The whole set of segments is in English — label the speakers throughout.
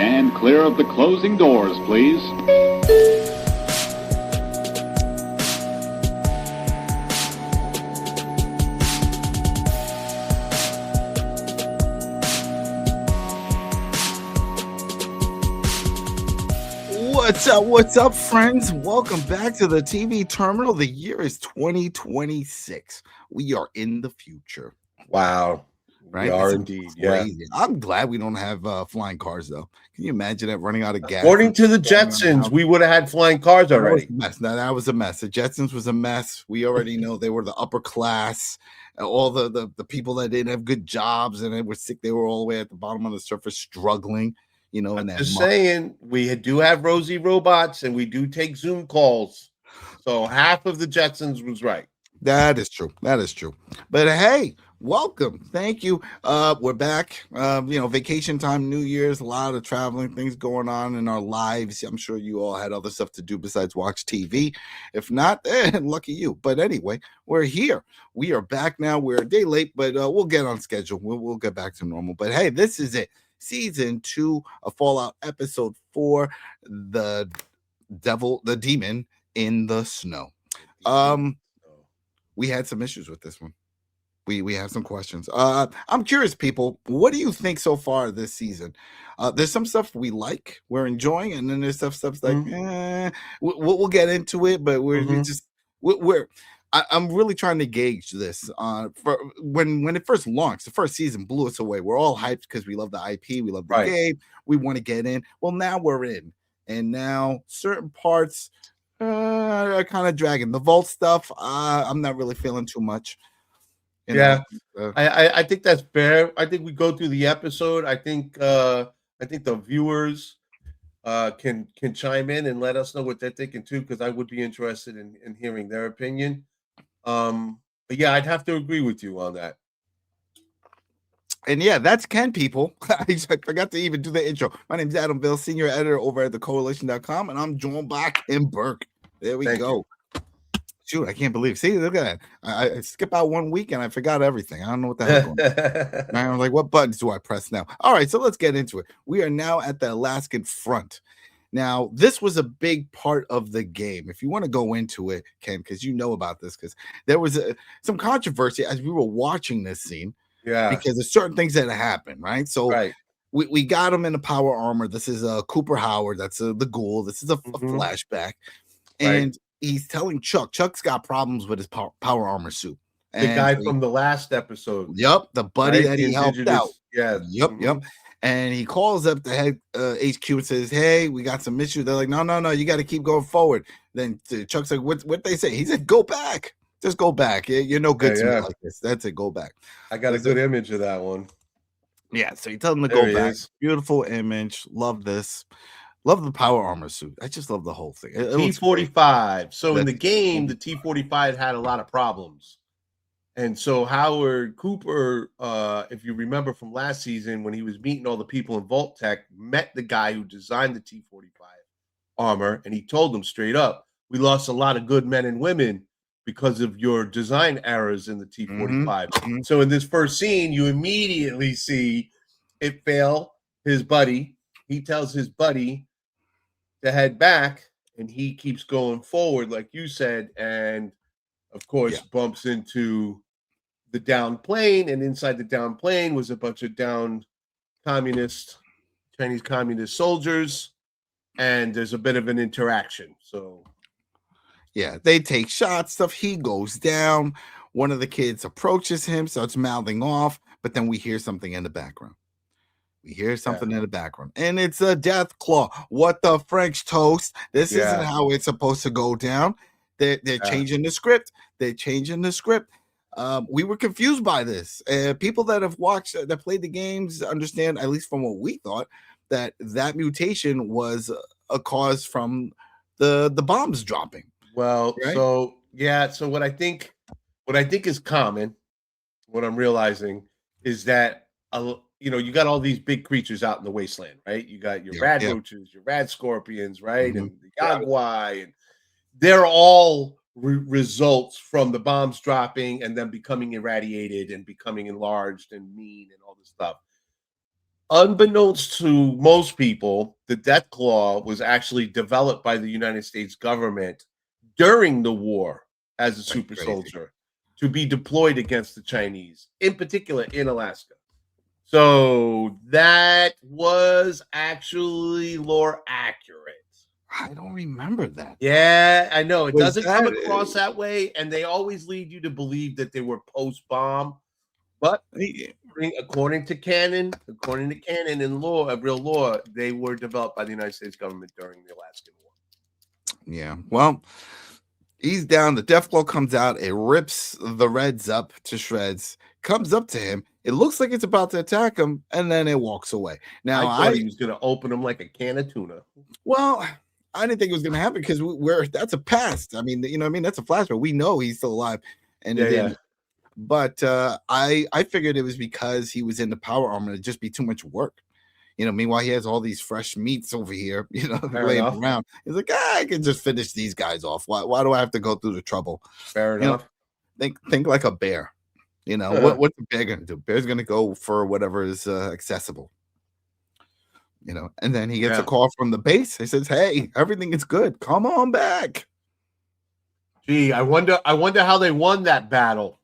Speaker 1: Stand clear of the closing doors, please.
Speaker 2: What's up, friends? Welcome back to the TV terminal. The year is 2026. We are in the future.
Speaker 3: Wow.
Speaker 2: Right?
Speaker 3: We are indeed.
Speaker 2: Crazy.
Speaker 3: Yeah.
Speaker 2: I'm glad we don't have flying cars, though. Can you imagine that running out of gas?
Speaker 3: According to the Jetsons, we would have had flying cars already.
Speaker 2: That was a mess. The Jetsons was a mess. We already know they were the upper class. All the people that didn't have good jobs and they were sick, they were all the way at the bottom of the surface struggling. You know, and
Speaker 3: just saying, we do have Rosie robots and we do take Zoom calls. So half of the Jetsons was right.
Speaker 2: That is true. But hey, welcome. Thank you. We're back. Vacation time, New Year's, a lot of traveling, things going on in our lives. I'm sure you all had other stuff to do besides watch TV. If not, lucky you. But anyway, we're here. We are back now. We're a day late, but we'll get on schedule. We'll get back to normal. But hey, this is it. Season 2 of Fallout, episode 4, the demon in the snow. We had some issues with this one. We have some questions. I'm curious, people, what do you think so far this season? There's some stuff we like, we're enjoying, and then there's stuff's like, we'll get into it, but I'm really trying to gauge this. For when it first launched, the first season blew us away. We're all hyped because we love the IP, we love the game, we want to get in. Well, now we're in, and now certain parts are kind of dragging. The Vault stuff, I'm not really feeling too much.
Speaker 3: I think that's fair. I think we go through the episode. I think the viewers can chime in and let us know what they're thinking too, because I would be interested in hearing their opinion. But yeah, I'd have to agree with you on that.
Speaker 2: And yeah, that's Ken, people. I forgot to even do the intro. My name is Adam Bill, senior editor over at the Koalition.com, and I'm joined by Ken Burke. There we go. Shoot, I can't believe. See, look at that. I skip out 1 week and I forgot everything. I don't know what the hell going on. I'm like, what buttons do I press now? All right, so let's get into it. We are now at the Alaskan front. Now, this was a big part of the game. If you want to go into it, Ken, because you know about this, because there was some controversy as we were watching this scene.
Speaker 3: Yeah.
Speaker 2: Because there's certain things that happened, right? So we got him in the power armor. This is Cooper Howard. That's the Ghoul. This is a flashback. And he's telling Chuck. Chuck's got problems with his power armor suit.
Speaker 3: The guy from the last episode.
Speaker 2: Yep, the buddy that he helped out.
Speaker 3: Yeah.
Speaker 2: Yep. And he calls up the head HQ and says, "Hey, we got some issues." They're like, "No, you got to keep going forward." Then Chuck's like, "What they say?" He said, "Go back. Just go back. You're no good to me like this. That's it. Go back."
Speaker 3: I got a good image of that one.
Speaker 2: Yeah, so you tell him to go back. Beautiful image. Love this. Love the power armor suit. I just love the whole thing.
Speaker 3: T-45. So in the game, the T-45 had a lot of problems. And so Howard Cooper, if you remember from last season, when he was meeting all the people in Vault Tech, met the guy who designed the T-45 armor, and he told them straight up, "We lost a lot of good men and women because of your design errors in the T-45. So in this first scene, you immediately see it fail his buddy. He tells his buddy to head back, and he keeps going forward, like you said, and of course bumps into the downed plane, and inside the downed plane was a bunch of downed Chinese communist soldiers, and there's a bit of an interaction. So
Speaker 2: yeah, they take shots, stuff. He goes down. One of the kids approaches him, starts mouthing off, but then we hear something in the background. And it's a Deathclaw. What the French toast? This isn't how it's supposed to go down. They're changing the script. We were confused by this. People that have watched, that played the games, understand, at least from what we thought, that mutation was a cause from the bombs dropping.
Speaker 3: Well,
Speaker 2: right?
Speaker 3: So what I think is common, what I'm realizing is that you got all these big creatures out in the wasteland, right? You got your rad roaches, your rad scorpions, right? And the Yagwai, and they're all results from the bombs dropping and then becoming irradiated and becoming enlarged and mean and all this stuff. Unbeknownst to most people, the Deathclaw was actually developed by the United States government during the war as a super soldier to be deployed against the Chinese, in particular in Alaska. So that was actually lore accurate.
Speaker 2: I don't remember that.
Speaker 3: Yeah, I know. It doesn't come across that way, and they always lead you to believe that they were post-bomb. But according to canon and lore, real lore, they were developed by the United States government during the Alaskan War.
Speaker 2: Yeah. Well, he's down. The Deathclaw comes out. It rips the Reds up to shreds. Comes up to him. It looks like it's about to attack him, and then it walks away. Now,
Speaker 3: I thought he was going to open him like a can of tuna.
Speaker 2: Well, I didn't think it was going to happen because that's a past. I mean, you know what I mean? That's a flashback. We know he's still alive. And it didn't. But I figured it was because he was in the power armor. It'd just be too much work. You know, meanwhile, he has all these fresh meats over here, you know, laying around. He's like, I can just finish these guys off. Why do I have to go through the trouble?
Speaker 3: Fair enough.
Speaker 2: Think like a bear. You know, what's the bear going to do? Bear's going to go for whatever is accessible. You know, and then he gets a call from the base. He says, hey, everything is good. Come on back.
Speaker 3: Gee, I wonder how they won that battle.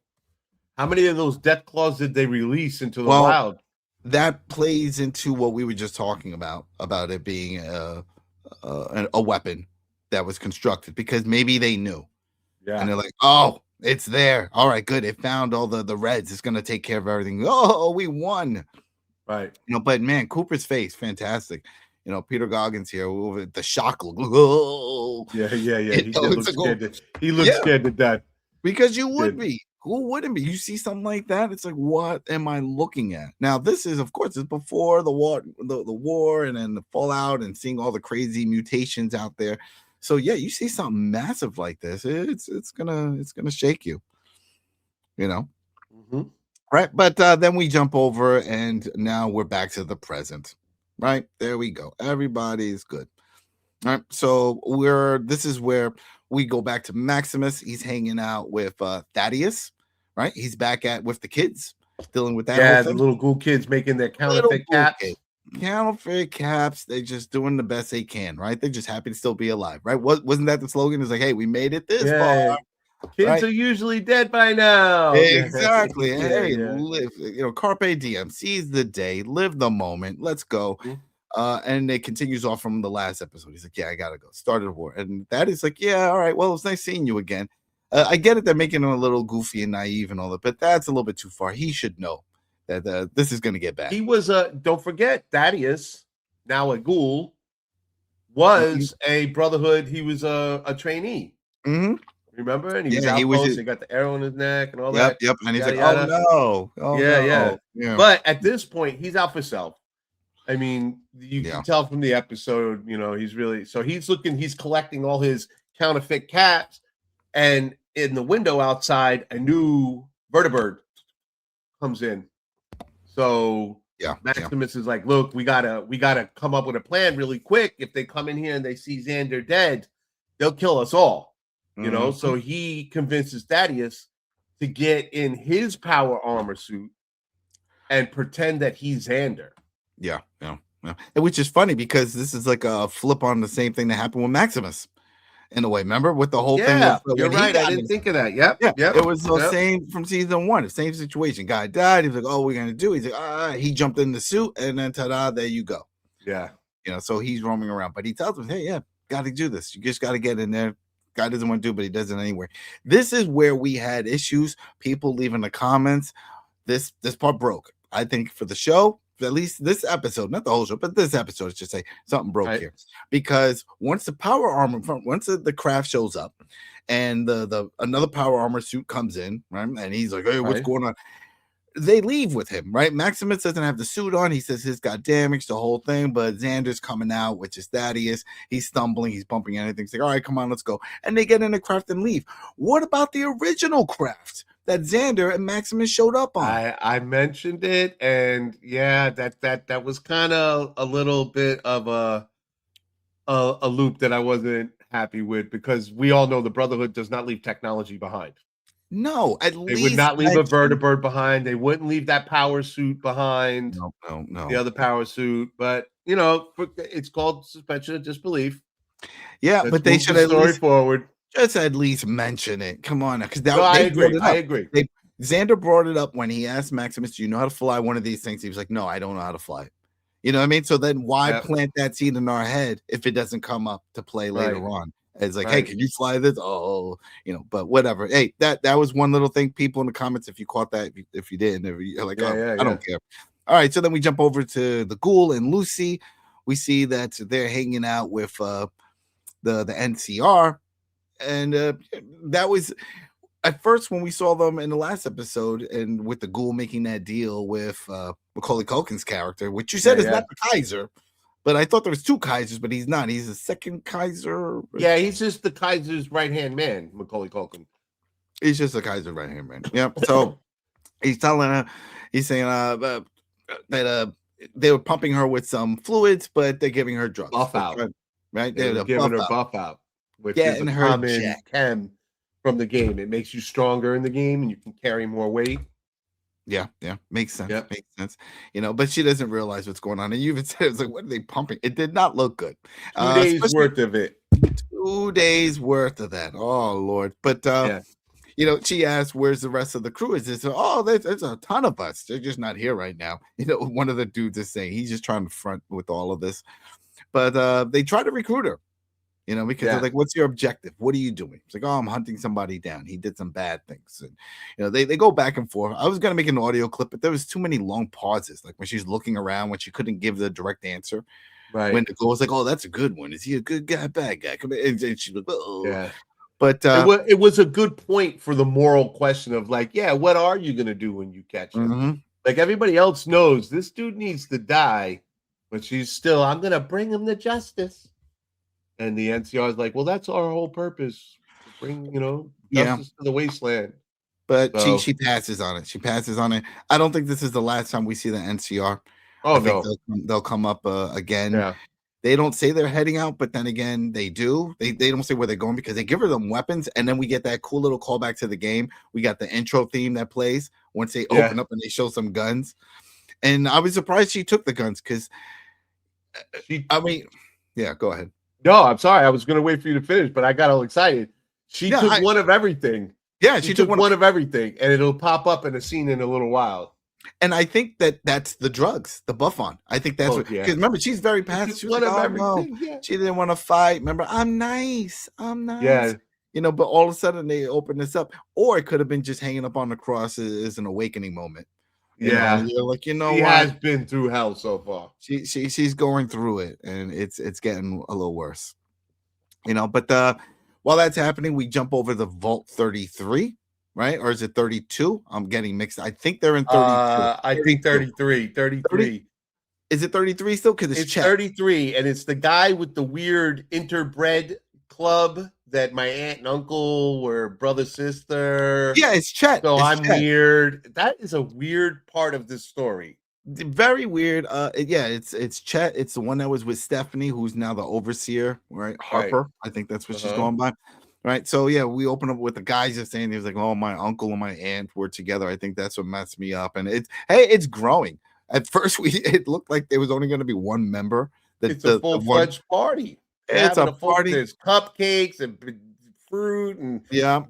Speaker 3: How many of those Deathclaws did they release into the wild?
Speaker 2: That plays into what we were just talking about it being a weapon that was constructed, because maybe they knew. Yeah. And they're like, oh, it's there. All right, good. It found all the Reds. It's going to take care of everything. Oh, we won.
Speaker 3: Right.
Speaker 2: You know, but man, Cooper's face, fantastic. You know, Peter Goggins here with the shock look. Oh.
Speaker 3: Yeah. He looked scared. He looked scared to death.
Speaker 2: Because you would be. Who wouldn't be? You see something like that, it's like, what am I looking at? Now, this is, of course, it's before the war and then the fallout and seeing all the crazy mutations out there. So yeah, you see something massive like this, it's gonna shake you, you know.
Speaker 3: Mm-hmm.
Speaker 2: Right? But then we jump over, and now we're back to the present. Right there we go. Everybody's good. All right, so this is where we go back to Maximus. He's hanging out with Thaddeus. Right, he's back with the kids, dealing with that.
Speaker 3: Yeah, the little Ghoul kids making their counterfeit caps.
Speaker 2: Counterfeit caps. They're just doing the best they can. Right, they're just happy to still be alive. Right, wasn't that the slogan? It's like, hey, we made it this far.
Speaker 3: Kids are usually dead by now.
Speaker 2: Exactly. Live. You know, carpe diem. Seize the day. Live the moment. Let's go. And it continues off from the last episode. He's like, yeah, I gotta go. Started a war, and that is like, yeah, all right. Well, it's nice seeing you again. I get it. They're making him a little goofy and naive and all that, but that's a little bit too far. He should know that this is going to get bad.
Speaker 3: He was don't forget, Thaddeus, now a Ghoul, was a Brotherhood. He was a trainee.
Speaker 2: Mm-hmm.
Speaker 3: Remember? And he was outpost. He got the arrow in his neck and all that.
Speaker 2: Yep. And he's like, oh no.
Speaker 3: Yeah. But at this point, he's out for self. I mean, you can tell from the episode, you know, he's collecting all his counterfeit caps. And in the window outside, a new vertibird comes in. So Maximus is like, look, we gotta come up with a plan really quick. If they come in here and they see Xander dead, they'll kill us all. You know, so he convinces Thaddeus to get in his power armor suit and pretend that he's Xander.
Speaker 2: Yeah. Which is funny because this is like a flip on the same thing that happened with Maximus. In a way, remember with the whole thing?
Speaker 3: You're right. I didn't think of that. Yep.
Speaker 2: It was the same from season 1. The same situation. Guy died. He was like, "Oh, we're gonna do." He's like, he jumped in the suit, and then ta-da, there you go.
Speaker 3: Yeah.
Speaker 2: You know, so he's roaming around, but he tells him, "Hey, got to do this. You just got to get in there." Guy doesn't want to do, but he does it anyway. This is where we had issues. People leaving the comments. This part broke. I think for the show. At least this episode, not the whole show, but this episode, let's just say something broke here. Because once the power armor, once the craft shows up, and the another power armor suit comes in, right? And he's like, "Hey, what's going on?" They leave with him, right? Maximus doesn't have the suit on. He says his got damaged, the whole thing. But Xander's coming out, which is Thaddeus. He's stumbling, he's bumping anything. He's like, "All right, come on, let's go." And they get in the craft and leave. What about the original craft that Xander and Maximus showed up on?
Speaker 3: I mentioned it, and that was kind of a little bit of a loop that I wasn't happy with, because we all know the Brotherhood does not leave technology behind.
Speaker 2: No, at
Speaker 3: They
Speaker 2: least
Speaker 3: would not leave a
Speaker 2: mention.
Speaker 3: vertibird behind. They wouldn't leave that power suit behind.
Speaker 2: No, no, no.
Speaker 3: The other power suit, but it's called suspension of disbelief.
Speaker 2: Yeah,
Speaker 3: Let's
Speaker 2: but they
Speaker 3: move
Speaker 2: should
Speaker 3: the
Speaker 2: at
Speaker 3: story
Speaker 2: least
Speaker 3: forward.
Speaker 2: just at least mention it. Come on, because
Speaker 3: No, I
Speaker 2: they brought
Speaker 3: agree.
Speaker 2: it
Speaker 3: I
Speaker 2: up.
Speaker 3: agree.
Speaker 2: Xander brought it up when he asked Maximus, "Do you know how to fly one of these things?" He was like, "No, I don't know how to fly it." You know what I mean? So then why
Speaker 3: Yep.
Speaker 2: plant that seed in our head if it doesn't come up to play later
Speaker 3: Right.
Speaker 2: on? It's like, hey,
Speaker 3: Right.
Speaker 2: can you fly this? Oh, but whatever. Hey, that was one little thing. People in the comments, if you caught that, if you didn't, you're like, I don't care. All right, so then we jump over to the Ghoul and Lucy. We see that they're hanging out with the NCR, and that was at first when we saw them in the last episode, and with the Ghoul making that deal with Macaulay Culkin's character, which you said is not the Kaiser, but I thought there was two Kaisers, but he's not. He's the second Kaiser.
Speaker 3: Yeah, he's just the Kaiser's right-hand man, Macaulay Culkin.
Speaker 2: He's just a Kaiser right-hand man. Yep. So he's telling her, he's saying that they were pumping her with some fluids, but they're giving her drugs.
Speaker 3: Buffout.
Speaker 2: Right?
Speaker 3: They're giving her Buffout, which is a common chem from the game. It makes you stronger in the game and you can carry more weight.
Speaker 2: Yeah, makes sense. Yep. Makes sense. But she doesn't realize what's going on. And you even said, it's like, what are they pumping? It did not look good.
Speaker 3: 2 days worth of it.
Speaker 2: 2 days worth of that. Oh Lord. But she asked, where's the rest of the crew? Is this there's a ton of us. They're just not here right now. One of the dudes is saying he's just trying to front with all of this. But they try to recruit her. Because they're like, what's your objective? What are you doing? It's like, I'm hunting somebody down. He did some bad things. And, they go back and forth. I was going to make an audio clip, but there was too many long pauses. Like when she's looking around, when she couldn't give the direct answer.
Speaker 3: Right.
Speaker 2: When it goes like, oh, that's a good one. Is he a good guy, bad guy? And she's like, oh.
Speaker 3: Yeah.
Speaker 2: But
Speaker 3: it was a good point for the moral question of like, what are you going to do when you catch him?
Speaker 2: Mm-hmm.
Speaker 3: Like everybody else knows this dude needs to die, but she's still, I'm going to bring him to justice. And the NCR is like, well, that's our whole purpose. Bring, justice to the wasteland.
Speaker 2: But she passes on it. She passes on it. I don't think this is the last time we see the NCR.
Speaker 3: Oh, no.
Speaker 2: They'll come up again.
Speaker 3: Yeah.
Speaker 2: They don't say they're heading out, but then again, they do. They don't say where they're going because they give her them weapons. And then we get that cool little callback to the game. We got the intro theme that plays once they open up and they show some guns. And I was surprised she took the guns because, go ahead.
Speaker 3: No, I'm sorry. I was going to wait for you to finish, but I got all excited. She took one of everything.
Speaker 2: Yeah,
Speaker 3: she took one of everything, and it'll pop up in a scene in a little while.
Speaker 2: And I think that's the drugs, the Buffout. I think that's because remember, she's very passive. She was like, everything. No. She didn't want to fight. Remember, I'm nice.
Speaker 3: Yeah.
Speaker 2: But all of a sudden they open this up. Or it could have been just hanging up on the cross as an awakening moment. You're like,
Speaker 3: she has been through hell so far.
Speaker 2: She's going through it, and it's getting a little worse. But while that's happening, we jump over the Vault 33, right? Or is it 32? I'm getting mixed. I think they're in 32.
Speaker 3: I think 33. 30?
Speaker 2: Is it 33 still? Because it's
Speaker 3: 33, and it's the guy with the weird interbred club that my aunt and uncle were brother sister.
Speaker 2: Yeah, it's Chet.
Speaker 3: So I'm weird. That is a weird part of this story.
Speaker 2: Very weird. It's Chet. It's the one that was with Stephaine, who's now the overseer, right? Harper. Right. I think that's what she's going by. Right. So we open up with the guys just saying he was like, oh, my uncle and my aunt were together. I think that's what messed me up. And it's growing. At first, it looked like there was only going to be one member.
Speaker 3: It's a full-fledged party.
Speaker 2: It's a party.
Speaker 3: There's cupcakes and fruit and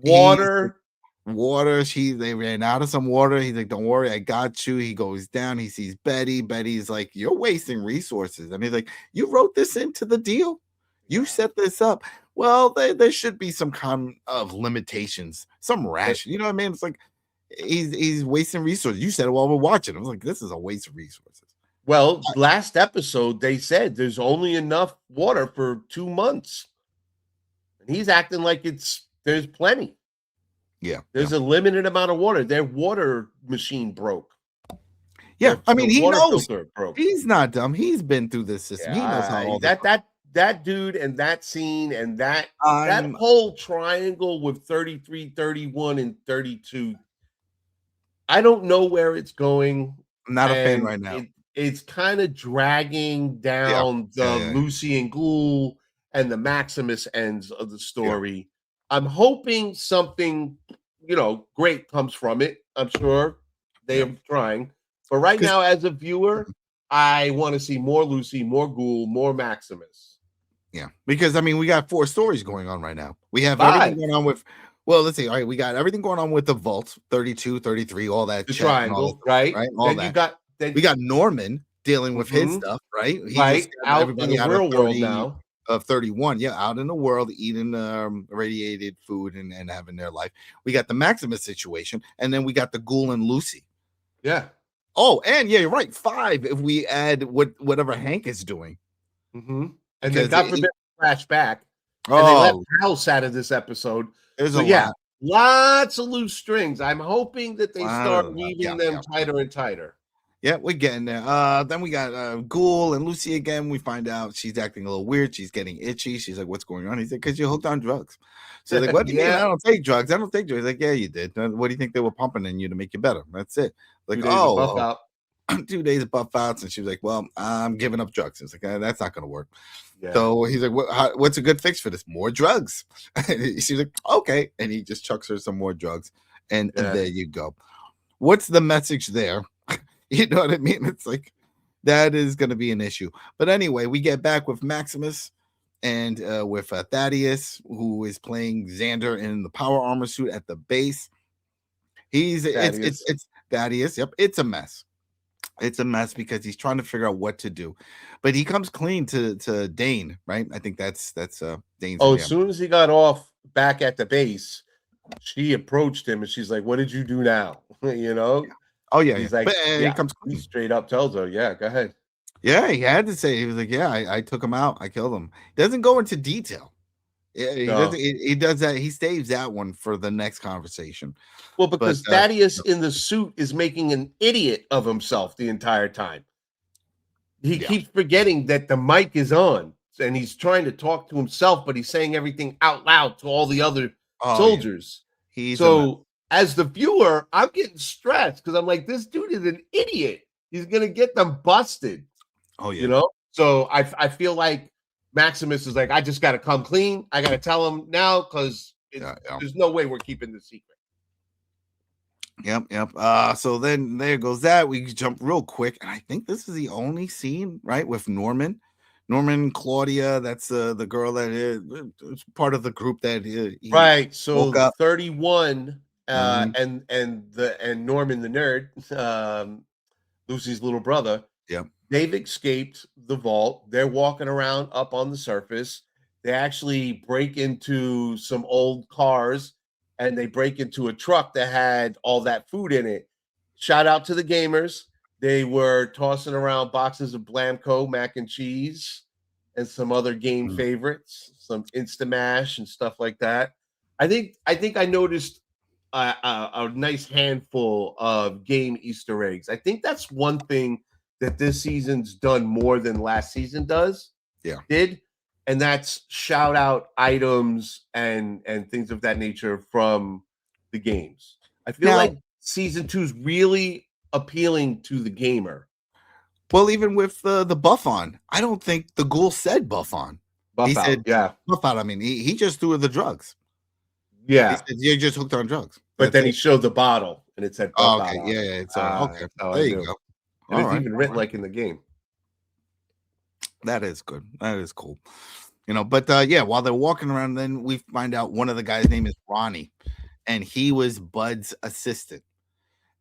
Speaker 2: water. They ran out of some water. He's like, don't worry, I got you. He goes down. He sees Betty. Betty's like, you're wasting resources. And he's like, you wrote this into the deal. You set this up. Well, there should be some kind of limitations, some ration. You know what I mean? It's like he's wasting resources. You said it while we're watching. I was like, this is a waste of resources.
Speaker 3: Well, last episode, they said there's only enough water for 2 months. And he's acting like there's plenty.
Speaker 2: Yeah.
Speaker 3: There's a limited amount of water. Their water machine broke.
Speaker 2: Yeah. He knows. He's not dumb. He's been through this system. He knows how
Speaker 3: that dude and that scene and that whole triangle with 33, 31, and 32. I don't know where it's going.
Speaker 2: I'm not a fan right now.
Speaker 3: It's kind of dragging down the Lucy and Ghoul and the Maximus ends of the story. Yeah. I'm hoping something great comes from it. I'm sure they are trying. But right now, as a viewer, I want to see more Lucy, more Ghoul, more Maximus.
Speaker 2: Yeah, because I mean, we got 4 stories going on right now. We have
Speaker 3: 5.
Speaker 2: everything going on with, well, let's see. All right, we got everything going on with the vault, 32, 33, all that,
Speaker 3: The
Speaker 2: chat and all
Speaker 3: triangle,
Speaker 2: that,
Speaker 3: right?
Speaker 2: right? All that. We got Norman dealing with his stuff, right? He just got
Speaker 3: out
Speaker 2: everybody
Speaker 3: in the
Speaker 2: out
Speaker 3: real
Speaker 2: of
Speaker 3: world now.
Speaker 2: Of 31, yeah, out in the world eating radiated food and having their life. We got the Maximus situation, and then we got the Ghoul and Lucy.
Speaker 3: Yeah.
Speaker 2: Oh, and yeah, you're right. 5 if we add whatever Hank is doing.
Speaker 3: And then God forbid flashback. And they left House out of this episode.
Speaker 2: There's a lot.
Speaker 3: Lots of loose strings. I'm hoping that they start weaving them tighter and tighter.
Speaker 2: Yeah, we're getting there. Then we got Ghoul and Lucy again. We find out she's acting a little weird. She's getting itchy. She's like, "What's going on?" He's like, "Because you're hooked on drugs." She's like, "What do you mean? I don't take drugs. I don't take drugs." He's like, "Yeah, you did. What do you think they were pumping in you to make you better?" That's it. Like, 2 days of Buffouts, and she was like, "Well, I'm giving up drugs." It's like, "That's not going to work." Yeah. So he's like, "What's a good fix for this? More drugs." She's like, "Okay," and he just chucks her some more drugs, and there you go. What's the message there? You know what I mean? It's like that is going to be an issue. But anyway, we get back with Maximus and with Thaddeus, who is playing Xander in the power armor suit at the base. It's Thaddeus. Yep, it's a mess. It's a mess because he's trying to figure out what to do, but he comes clean to Dane, right? I think that's Dane's.
Speaker 3: As soon as he got off back at the base, she approached him and she's like, "What did you do now?"
Speaker 2: Yeah. Oh yeah,
Speaker 3: he's like,
Speaker 2: he comes clean.
Speaker 3: He straight up tells her, "Yeah, go ahead."
Speaker 2: Yeah, he had to say, he was like, "Yeah, I took him out, I killed him." He doesn't go into detail. Yeah, he does that. He saves that one for the next conversation.
Speaker 3: Well, because Thaddeus in the suit is making an idiot of himself the entire time. He keeps forgetting that the mic is on, and he's trying to talk to himself, but he's saying everything out loud to all the other soldiers. Yeah. As the viewer, I'm getting stressed because I'm like, this dude is an idiot. He's gonna get them busted.
Speaker 2: Oh yeah.
Speaker 3: So I feel like Maximus is like, I just got to come clean. I got to tell him now because there's no way we're keeping the secret.
Speaker 2: Yep. So then there goes that. We jump real quick, and I think this is the only scene, right, with Norman, Claudia. That's the girl that is part of the group that
Speaker 3: right. So 31. And Norman the nerd, Lucy's little brother.
Speaker 2: Yeah,
Speaker 3: they've escaped the vault. They're walking around up on the surface. They actually break into some old cars, and they break into a truck that had all that food in it. Shout out to the gamers. They were tossing around boxes of Blamco mac and cheese and some other game favorites, some Instamash and stuff like that. I think I noticed a nice handful of game Easter eggs. I think that's one thing that this season's done more than last season did, and that's shout out items and things of that nature from the games. I feel like season 2 is really appealing to the gamer.
Speaker 2: Well, even with the buff on, I don't think the Ghoul said buff on. He said buff out. I mean, he just threw the drugs.
Speaker 3: Yeah,
Speaker 2: he said, you're just hooked on drugs.
Speaker 3: But then he showed the bottle, and it said buff out.
Speaker 2: Okay, yeah, it's okay. There you go.
Speaker 3: And it's even written like in the game.
Speaker 2: That is good. That is cool. But while they're walking around, then we find out one of the guys' name is Ronnie, and he was Bud's assistant.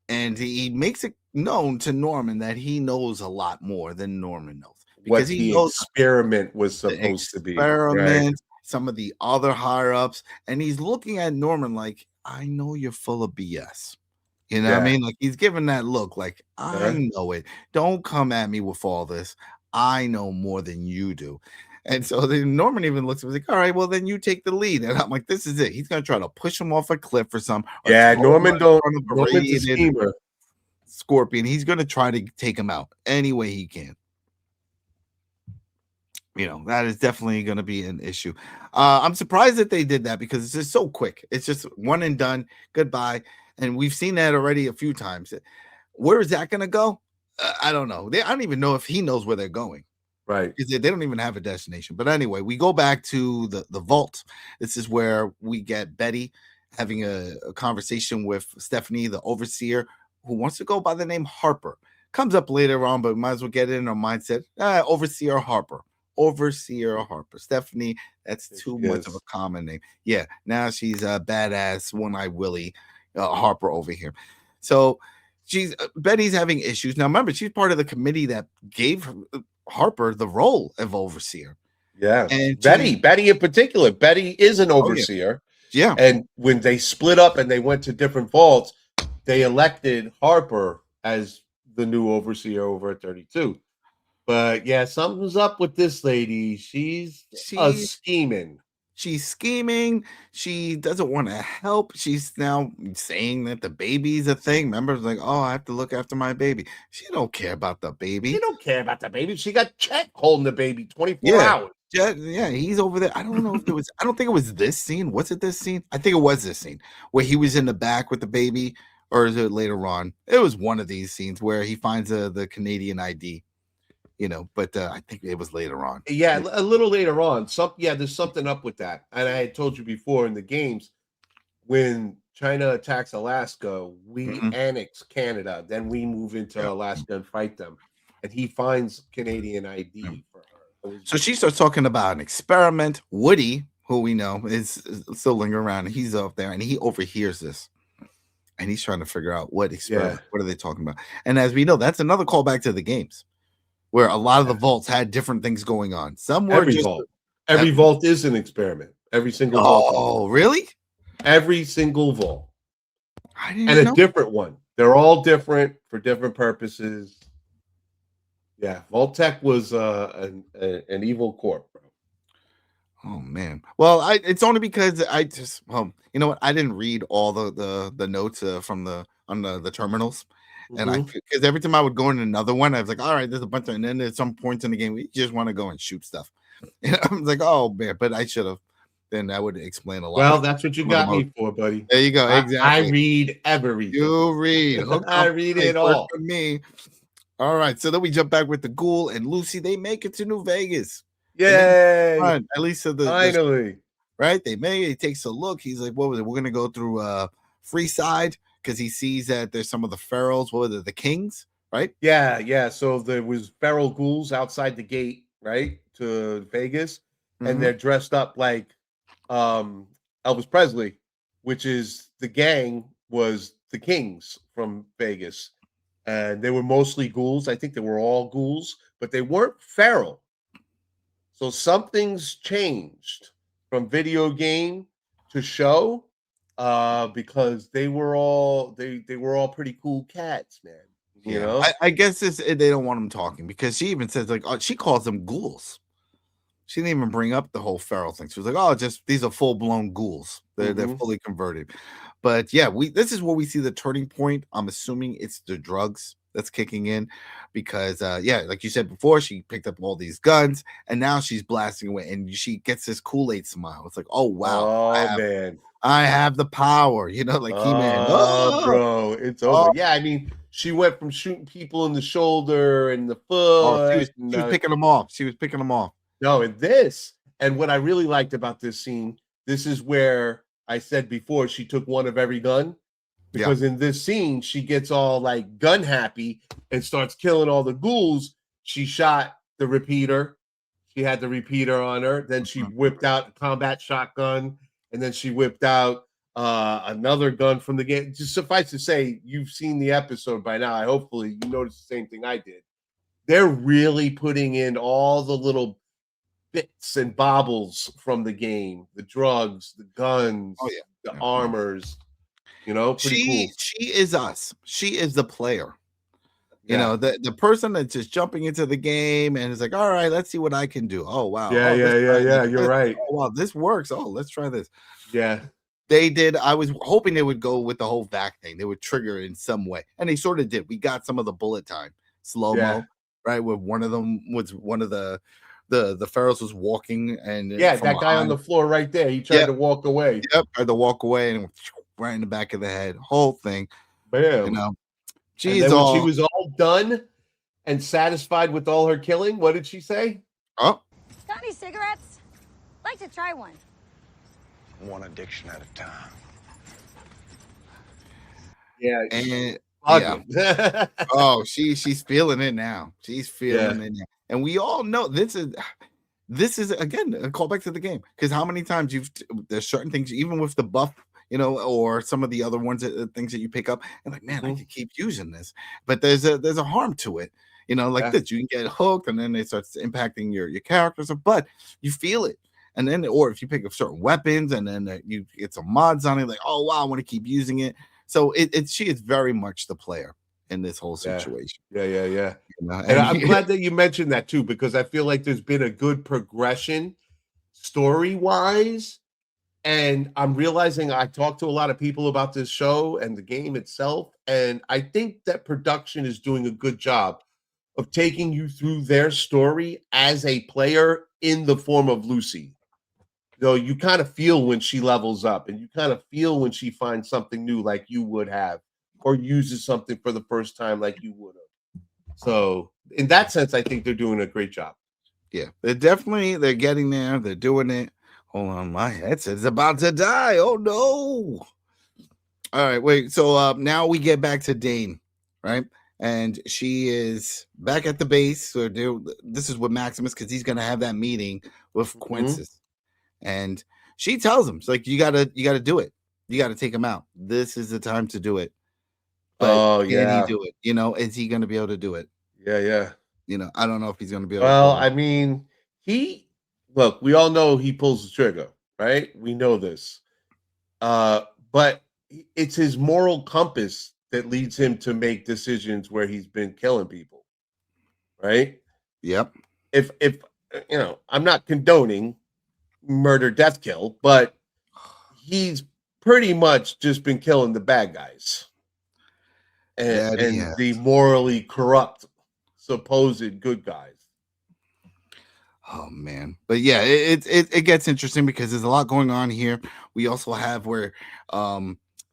Speaker 2: And he makes it known to Norman that he knows a lot more than Norman knows.
Speaker 3: Because the experiment was supposed to be.
Speaker 2: Experiment, some of the other higher-ups, and he's looking at Norman like, I know you're full of BS. You know what I mean? Like, he's giving that look like, I know it. Don't come at me with all this. I know more than you do. And so then Norman even looks at me like, all right, well, then you take the lead. And I'm like, this is it. He's going to try to push him off a cliff or something.
Speaker 3: Norman's a schemer.
Speaker 2: Scorpion. He's going to try to take him out any way he can. That is definitely going to be an issue. I'm surprised that they did that because it's just so quick. It's just one and done. Goodbye. And we've seen that already a few times. Where is that going to go? I don't know. I don't even know if he knows where they're going.
Speaker 3: Right.
Speaker 2: Because they don't even have a destination. But anyway, we go back to the vault. This is where we get Betty having a conversation with Stephanie, the overseer, who wants to go by the name Harper. Comes up later on, but might as well get it in our mindset. Overseer Harper. Overseer Harper. Stephanie, that's too much of a common name. Yeah, now she's a badass one-eyed Willie Harper over here. So she's Betty's having issues. Now remember, she's part of the committee that gave Harper the role of overseer.
Speaker 3: Yeah, and Betty in particular. Betty is an overseer.
Speaker 2: Yeah.
Speaker 3: And when they split up and they went to different vaults, they elected Harper as the new overseer over at 32. But yeah, something's up with this lady. She's scheming.
Speaker 2: She's scheming. She doesn't want to help. She's now saying that the baby's a thing. Remember, like, oh, I have to look after my baby. She don't care about the baby.
Speaker 3: She don't care about the baby. She got Chet holding the baby 24 hours.
Speaker 2: Yeah, he's over there. I don't know if it was. I don't think it was this scene. Was it this scene? I think it was this scene where he was in the back with the baby, or is it later on? It was one of these scenes where he finds the Canadian ID. But I think it was later on.
Speaker 3: Yeah, a little later on. There's something up with that. And I had told you before in the games, when China attacks Alaska, we annex Canada. Then we move into Alaska and fight them. And he finds Canadian ID for her.
Speaker 2: So she starts talking about an experiment. Woody, who we know is still lingering around, and he's up there, and he overhears this. And he's trying to figure out what experiment, what are they talking about? And as we know, that's another callback to the games, where a lot of the vaults had different things going on. Some were
Speaker 3: every vault is an experiment. Every single vault.
Speaker 2: Oh, really?
Speaker 3: Every single vault.
Speaker 2: I didn't know.
Speaker 3: A different one. They're all different for different purposes. Yeah, Vault Tech was an evil corp, bro.
Speaker 2: Oh man. Well, it's only because I just you know what? I didn't read all the notes from the terminals. And because every time I would go in another one, I was like, all right, there's a bunch of, and then there's some points in the game we just want to go and shoot stuff. And I was like, oh man, but I should have. Then I would explain a lot.
Speaker 3: Well, that's what you got me for, buddy.
Speaker 2: There you go. Exactly.
Speaker 3: I read everything.
Speaker 2: You read.
Speaker 3: I read it all.
Speaker 2: For me. All right. So then we jump back with the Ghoul and Lucy. They make it to New Vegas.
Speaker 3: Yay!
Speaker 2: At least
Speaker 3: finally.
Speaker 2: Right? He takes a look. He's like, what was it? We're gonna go through Freeside, because he sees that there's some of the pharaohs. What were the kings, right?
Speaker 3: Yeah. So there was feral ghouls outside the gate, right, to Vegas, and they're dressed up like Elvis Presley, which is the gang was the kings from Vegas, and they were mostly ghouls. I think they were all ghouls, but they weren't feral. So something's changed from video game to show. Because they were all pretty cool cats, man. You know,
Speaker 2: I guess they don't want them talking, because she even says, like, she calls them ghouls. She didn't even bring up the whole feral thing. She was like, oh, just these are full-blown ghouls. They're fully converted. But yeah, this is where we see the turning point. I'm assuming it's the drugs that's kicking in, because like you said before, she picked up all these guns and now she's blasting away, and she gets this Kool-Aid smile. It's like, oh wow,
Speaker 3: man.
Speaker 2: I have the power, like He-Man.
Speaker 3: Bro, it's over. Yeah, I mean, she went from shooting people in the shoulder and the foot.
Speaker 2: She was picking them off. She was picking them off.
Speaker 3: No, and what I really liked about this scene, this is where I said before she took one of every gun, because in this scene she gets all like gun happy and starts killing all the ghouls. She shot the repeater. She had the repeater on her. Then she whipped out a combat shotgun. And then she whipped out another gun from the game. Just suffice to say, you've seen the episode by now. Hopefully you noticed the same thing I did. They're really putting in all the little bits and baubles from the game, the drugs, the guns, the armors. Pretty cool.
Speaker 2: She is us. She is the player. The person that's just jumping into the game and is like, all right, let's see what I can do. Oh wow.
Speaker 3: Yeah. You're right.
Speaker 2: Oh wow, this works. Oh, let's try this.
Speaker 3: Yeah.
Speaker 2: They did. I was hoping they would go with the whole vac thing. They would trigger it in some way. And they sort of did. We got some of the bullet time slow-mo, right? Where one of the pharaohs was walking, and
Speaker 3: that guy on the floor right there. He tried to walk away.
Speaker 2: Yep, tried to walk away and right in the back of the head. Whole thing.
Speaker 3: Bam.
Speaker 2: When she
Speaker 3: was all done and satisfied with all her killing, what did she say?
Speaker 2: Oh.
Speaker 4: Got any cigarettes? Like to try one.
Speaker 5: One addiction at a time.
Speaker 3: Yeah.
Speaker 2: And
Speaker 3: Ugly.
Speaker 2: oh, she's feeling it now. She's feeling it now. And we all know this is again a callback to the game, because how many times there's certain things, even with the buff, or some of the other ones, things that you pick up, and like, man, I could keep using this, but there's a harm to it, like this. You can get hooked, and then it starts impacting your characters, but you feel it. And then, or if you pick up certain weapons, and then you get some mods on it, like, oh wow, I want to keep using it. So she is very much the player in this whole situation.
Speaker 3: Yeah. And I'm glad that you mentioned that too, because I feel like there's been a good progression story-wise. And I'm realizing I talked to a lot of people about this show and the game itself, and I think that production is doing a good job of taking you through their story as a player in the form of Lucy. You kind of feel when she levels up, and you kind of feel when she finds something new like you would have, or uses something for the first time like you would have. So in that sense, I think they're doing a great job.
Speaker 2: Yeah, they're getting there. They're doing it. Hold on, my headset's about to die. Oh no. All right, wait. So now we get back to Dane, right? And she is back at the base. So this is with Maximus, because he's gonna have that meeting with Quintus. And she tells him, it's like, you gotta do it. You gotta take him out. This is the time to do it. But can he do it? Is he gonna be able to do it?
Speaker 3: Yeah.
Speaker 2: I don't know if he's gonna be able
Speaker 3: to.
Speaker 2: I
Speaker 3: mean, look, we all know he pulls the trigger, right? We know this. But it's his moral compass that leads him to make decisions where he's been killing people. Right?
Speaker 2: Yep.
Speaker 3: If I'm not condoning murder, death, kill, but he's pretty much just been killing the bad guys and the morally corrupt supposed good guys.
Speaker 2: Oh man, but yeah, it gets interesting because there's a lot going on here. We also have where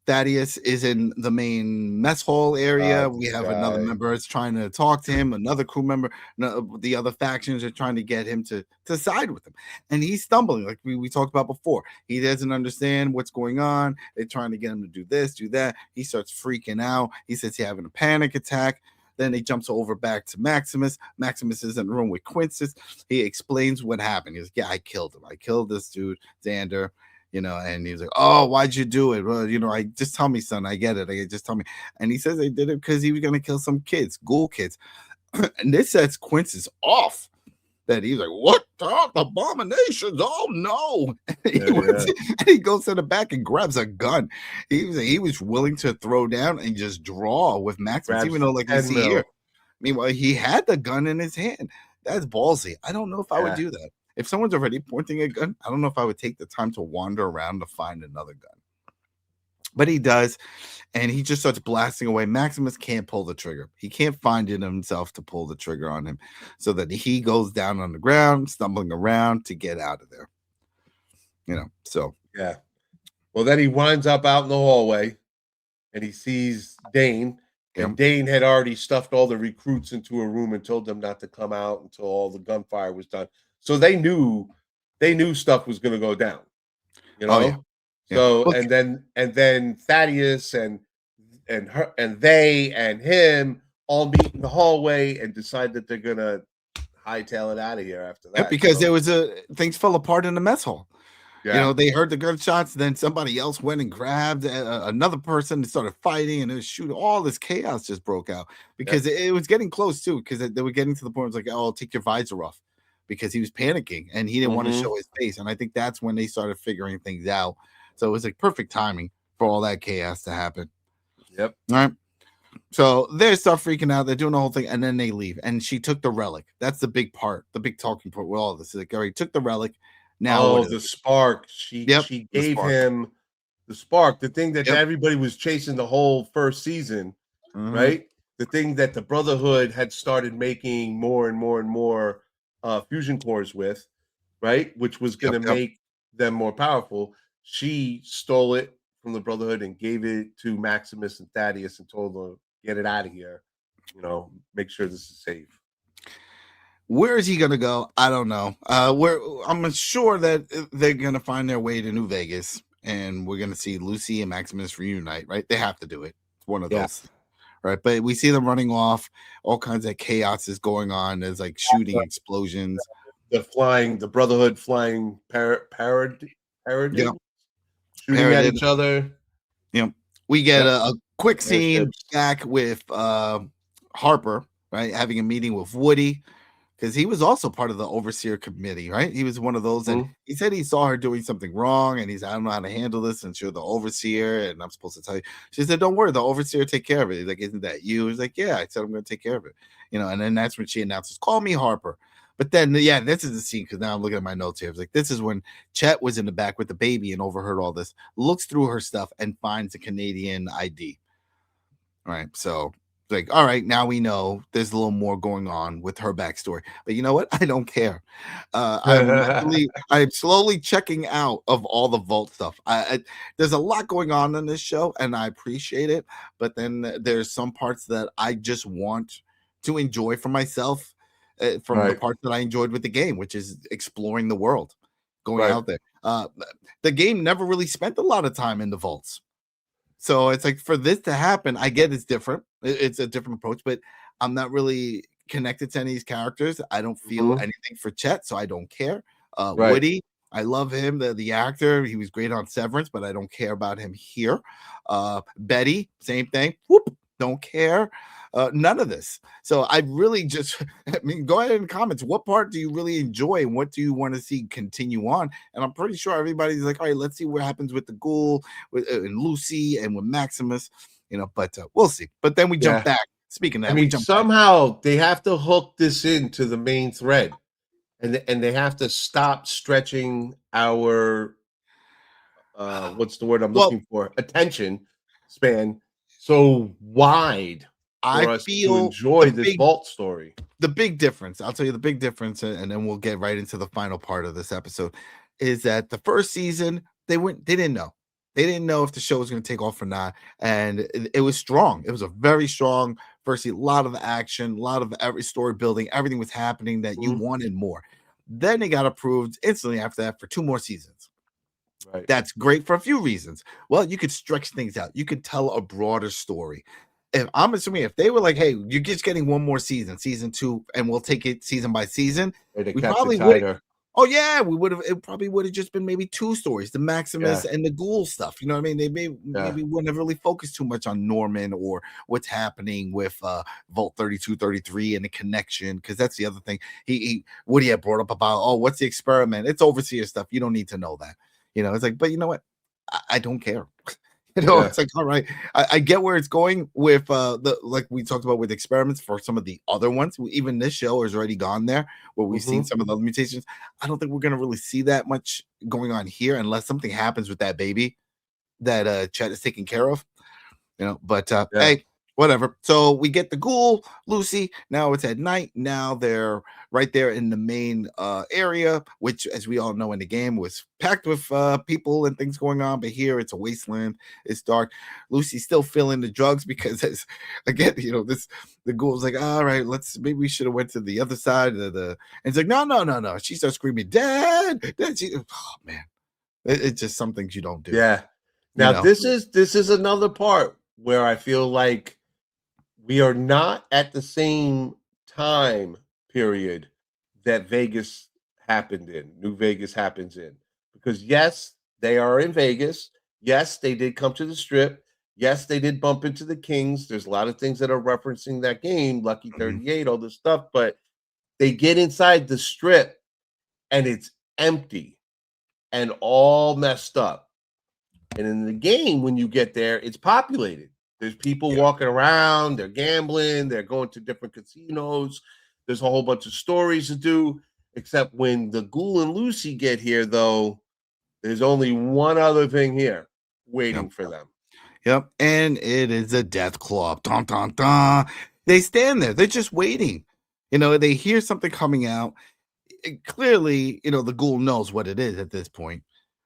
Speaker 2: Thaddeus is in the main mess hall area. We have another member that's trying to talk to him, another crew member. The other factions are trying to get him to side with him, and he's stumbling, like we talked about before. He doesn't understand what's going on. They're trying to get him to do this, do that. He starts freaking out. He says he's having a panic attack. Then he jumps over back to Maximus. Maximus is in the room with Quintus. He explains what happened. He's like, yeah, I killed him. I killed this dude, Xander. And he's like, oh, why'd you do it? Well, I just tell me, son. I get it. Just tell me. And he says they did it because he was going to kill some kids, Ghoul kids. And this sets Quintus off. That he's like, what the abominations? Oh no! And he goes to the back and grabs a gun. He was willing to throw down and just draw with Maximus, even though, like you see here. Meanwhile, he had the gun in his hand. That's ballsy. I don't know if I would do that. If someone's already pointing a gun, I don't know if I would take the time to wander around to find another gun. But he does, and he just starts blasting away. Maximus can't pull the trigger. He can't find it himself to pull the trigger on him, so that he goes down on the ground, stumbling around to get out of there. So.
Speaker 3: Yeah. Well, then he winds up out in the hallway, and he sees Dane. And Dane had already stuffed all the recruits into a room and told them not to come out until all the gunfire was done. So they knew stuff was going to go down.
Speaker 2: Oh, yeah.
Speaker 3: So and then Thaddeus and her and they and him all meet in the hallway and decide that they're gonna hightail it out of here after that.
Speaker 2: Yeah, because there was things fell apart in the mess hall. Yeah. They heard the gunshots, then somebody else went and grabbed another person and started fighting, and it was shooting. All this chaos just broke out because it was getting close too, because they were getting to the point where it was like, oh, take your visor off, because he was panicking and he didn't want to show his face. And I think that's when they started figuring things out. So it was like perfect timing for all that chaos to happen.
Speaker 3: Yep.
Speaker 2: All right. So they start freaking out. They're doing the whole thing, and then they leave. And she took the relic. That's the big part, the big talking point with all of this. It's like, all right, took the relic. Now,
Speaker 3: the spark. She gave him the spark, the thing that everybody was chasing the whole first season, right? The thing that the Brotherhood had started making more and more and more fusion cores with, right? Which was going to make them more powerful. She stole it from the Brotherhood and gave it to Maximus and Thaddeus and told them, get it out of here. Make sure this is safe.
Speaker 2: Where is he going to go? I don't know. I'm sure that they're going to find their way to New Vegas, and we're going to see Lucy and Maximus reunite, right? They have to do it. It's one of those. Right, but we see them running off. All kinds of chaos is going on. There's like shooting explosions.
Speaker 3: The Brotherhood flying shooting at each other.
Speaker 2: We get a quick scene back with Harper, right, having a meeting with Woody, because he was also part of the overseer committee, right? He was one of those, and he said he saw her doing something wrong, and he's, I don't know how to handle this, and you're the overseer, and I'm supposed to tell you. She said, "Don't worry, the overseer take care of it." He's like, "Isn't that you?" He's like, "Yeah, I said I'm going to take care of it." And then that's when she announces, "Call me Harper." But then, this is the scene, because now I'm looking at my notes here. It's like, this is when Chet was in the back with the baby and overheard all this, looks through her stuff and finds a Canadian ID. All right, so like, all right, now we know there's a little more going on with her backstory. But you know what? I don't care. I'm slowly checking out of all the vault stuff. There's a lot going on in this show, and I appreciate it. But then there's some parts that I just want to enjoy for myself, from the parts that I enjoyed with the game, which is exploring the world, going out there. The game never really spent a lot of time in the vaults. So it's like, for this to happen, I get it's different. It's a different approach, but I'm not really connected to any of these characters. I don't feel anything for Chet, so I don't care. Woody, I love him, the actor. He was great on Severance, but I don't care about him here. Betty, same thing. Whoop, don't care. None of this. So I really just, go ahead in the comments. What part do you really enjoy, and what do you want to see continue on? And I'm pretty sure everybody's like, all right, let's see what happens with the Ghoul, and Lucy, and with Maximus, but we'll see. But then we jump back. Speaking of that,
Speaker 3: somehow they have to hook this into the main thread, and they have to stop stretching our what's the word I'm looking for? Attention span so wide. I feel to enjoy this vault story.
Speaker 2: The big difference, I'll tell you the big difference, and then we'll get right into the final part of this episode, is that the first season they didn't know. They didn't know if the show was going to take off or not, and it was strong. It was a very strong first season. A lot of action, a lot of every story building, everything was happening that you wanted more. Then they got approved instantly after that for 2 more seasons. Right. That's great for a few reasons. Well, you could stretch things out. You could tell a broader story. If I'm assuming if they were like, "Hey, you're just getting one more season 2, and we'll take it season by season," we probably would. Oh yeah, we would have. It probably would have just been maybe 2 stories, the Maximus and the Ghoul stuff. You know what I mean? They maybe wouldn't have really focused too much on Norman or what's happening with Vault 32, 33 and the connection, because that's the other thing. Woody had brought up about, what's the experiment? It's overseer stuff. You don't need to know that. It's like, but you know what? I don't care. It's like, all right, I get where it's going with like we talked about with experiments for some of the other ones. Even this show has already gone there where we've seen some of the mutations. I don't think we're going to really see that much going on here unless something happens with that baby that Chet is taking care of. But hey, whatever. So we get the Ghoul, Lucy. Now it's at night. Now they're right there in the main area, which, as we all know in the game, was packed with people and things going on. But here it's a wasteland. It's dark. Lucy's still feeling the drugs because, again, the Ghoul's like, all right, maybe we should have went to the other side of the. And it's like, no. She starts screaming, "Dad!" Oh man, it's just some things you don't do.
Speaker 3: Yeah. Now this is another part where I feel like we are not at the same time period that Vegas happened in, New Vegas happens in. Because yes, they are in Vegas. Yes, they did come to the Strip. Yes, they did bump into the Kings. There's a lot of things that are referencing that game, Lucky 38, all this stuff. But they get inside the Strip and it's empty and all messed up. And in the game, when you get there, it's populated. There's people walking around, they're gambling, they're going to different casinos. There's a whole bunch of stories to do, except when the Ghoul and Lucy get here, though, there's only one other thing here waiting for them.
Speaker 2: Yep, and it is a Deathclaw. Dun, dun, dun. They stand there. They're just waiting. They hear something coming out. Clearly, the Ghoul knows what it is at this point.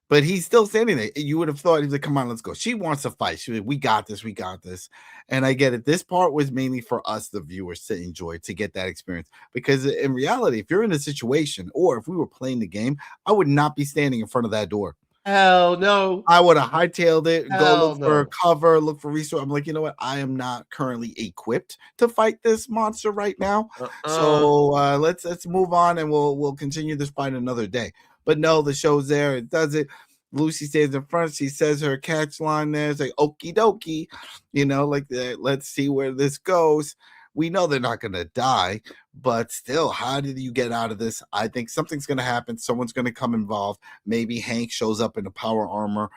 Speaker 2: But he's still standing there. You would have thought he's like, "Come on, let's go." She wants to fight. She's like, we got this. And I get it. This part was mainly for us, the viewers, to enjoy, to get that experience. Because in reality, if you're in a situation, or if we were playing the game, I would not be standing in front of that door.
Speaker 3: Hell no.
Speaker 2: I would have hightailed it, go
Speaker 3: Hell
Speaker 2: look for
Speaker 3: no.
Speaker 2: cover, look for resource. I'm like, you know what? I am not currently equipped to fight this monster right now. So let's move on, and we'll continue this fight another day. But no, the show's there. It does it. Lucy stays in front. She says her catch line there. It's like, okie dokie, like that. Let's see where this goes. We know they're not going to die, but still, how did you get out of this? I think something's going to happen. Someone's going to come involved. Maybe Hank shows up in a power armor.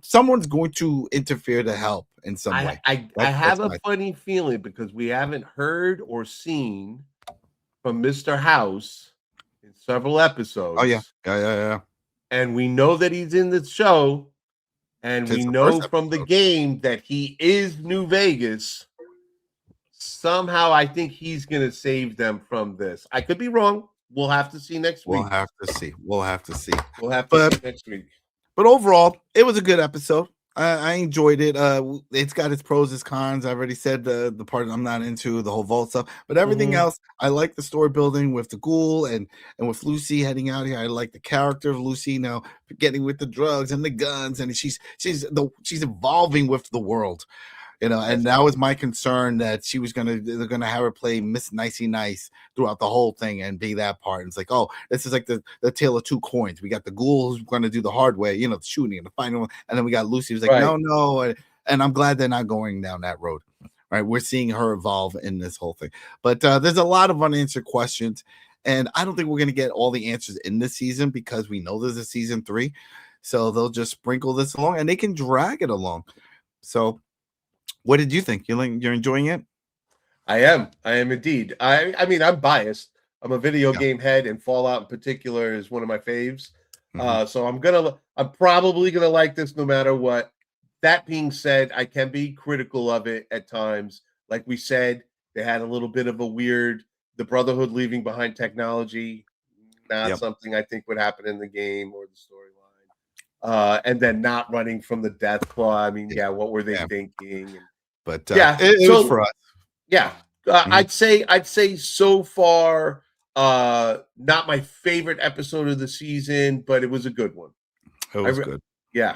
Speaker 2: Someone's going to interfere to help in some way.
Speaker 3: I have a funny feeling because we haven't heard or seen from Mr. House in several episodes.
Speaker 2: Oh, yeah.
Speaker 3: And we know that he's in the show, and we know from the game that he is New Vegas. Somehow, I think he's going to save them from this. I could be wrong. We'll have to see next week.
Speaker 2: We'll have to see.
Speaker 3: We'll have to see next week.
Speaker 2: But overall, it was a good episode. I enjoyed it. It's got its pros, its cons. I already said the part I'm not into, the whole vault stuff. But everything else, I like the story building with the Ghoul and with Lucy heading out here. I like the character of Lucy now getting with the drugs and the guns, and she's evolving with the world. And that was my concern, that they're gonna have her play Miss Nicey Nice throughout the whole thing and be that part. And it's like, oh, this is like the tale of two coins. We got the Ghoul who's gonna do the hard way, the shooting and the final one, and then we got Lucy who's like, no, and I'm glad they're not going down that road. Right, we're seeing her evolve in this whole thing, but there's a lot of unanswered questions, and I don't think we're gonna get all the answers in this season because we know there's a season 3, so they'll just sprinkle this along and they can drag it along. So. What did you think? You're enjoying it?
Speaker 3: I am indeed. I mean, I'm biased. I'm a video game head, and Fallout in particular is one of my faves. So I'm probably gonna like this no matter what. That being said, I can be critical of it at times. Like we said, they had a little bit of the Brotherhood leaving behind technology, not something I think would happen in the game or the storyline. And then not running from the Deathclaw. I mean, what were they thinking?
Speaker 2: But it was for us.
Speaker 3: Yeah, I'd say so far, not my favorite episode of the season, but it was a good one.
Speaker 2: It was good.
Speaker 3: Yeah.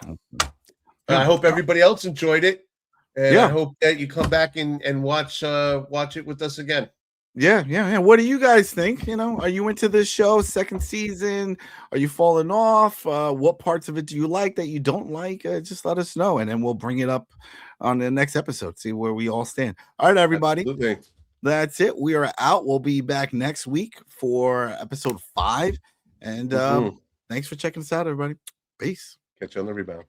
Speaker 3: I hope everybody else enjoyed it, and I hope that you come back and watch it with us again.
Speaker 2: Yeah. What do you guys think? Are you into this show? Second season? Are you falling off? What parts of it do you like that you don't like? Just let us know, and then we'll bring it up on the next episode. See where we all stand. All right, everybody.
Speaker 3: Absolutely.
Speaker 2: That's it. We are out. We'll be back next week for episode 5. And thanks for checking us out, everybody. Peace.
Speaker 3: Catch you on the rebound.